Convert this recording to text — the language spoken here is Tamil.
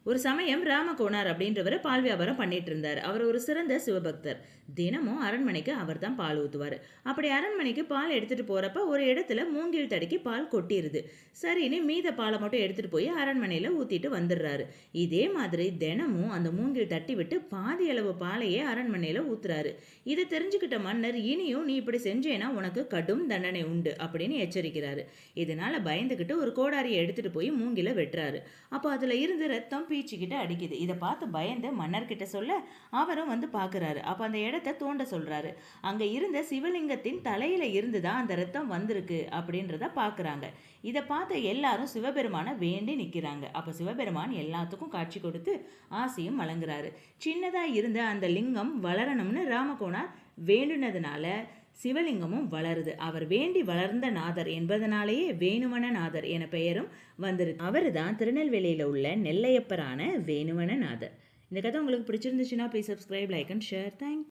ஒரு சமயம் ராமகோனார் அப்படின்றவர் பால் வியாபாரம் பண்ணிட்டு இருந்தார். அவர் ஒரு சிறந்த சிவபக்தர். தினமும் அரண்மனைக்கு அவர் தான் பால் ஊத்துவார். அப்படி அரண்மனைக்கு பால் எடுத்துட்டு போறப்ப ஒரு இடத்துல மூங்கில் தடிக்கு பால் கொட்டிருது. சரின்னு மீத பாலை மட்டும் எடுத்துட்டு போய் அரண்மனையில ஊத்திட்டு வந்துடுறாரு. இதே மாதிரி தினமும் அந்த மூங்கில் தட்டி விட்டு பாதி அளவு பாலையே அரண்மனையில ஊத்துறாரு. இதை தெரிஞ்சுக்கிட்ட மன்னர், இனியும் நீ இப்படி செஞ்சேன்னா உனக்கு கடும் தண்டனை உண்டு அப்படின்னு எச்சரிக்கிறாரு. இதனால பயந்துகிட்டு ஒரு கோடாரியை எடுத்துட்டு போய் மூங்கில வெட்டுறாரு. அப்போ அதுல இருந்து ரத்தம் பீச்சிக்கிட்டு அடிக்குது. இதை பார்த்து பயந்து மன்னர்கிட்ட சொல்ல அவரும் வந்து பார்க்குறாரு. அப்போ அந்த இடத்த தோண்ட சொல்றாரு. அங்கே இருந்த சிவலிங்கத்தின் தலையில இருந்து தான் அந்த ரத்தம் வந்திருக்கு அப்படின்றத பார்க்குறாங்க. இதை பார்த்த எல்லாரும் சிவபெருமான வேண்டி நிற்கிறாங்க. அப்போ சிவபெருமான் எல்லாத்துக்கும் காட்சி கொடுத்து ஆசையும் வழங்குறாரு. சின்னதாக இருந்த அந்த லிங்கம் வளரணும்னு ராமகோனார் வேண்டுனதுனால சிவலிங்கமும் வளருது. அவர் வேண்டி வளர்ந்த நாதர் என்பதனாலேயே வேணுவன நாதர் என பெயரும் வந்திருக்கு. அவர் தான் திருநெல்வேலியில் உள்ள நெல்லையப்பரான வேணுவன நாதர். இந்த கதை உங்களுக்கு பிடிச்சிருந்துச்சுன்னா please subscribe, like and share. Thanks.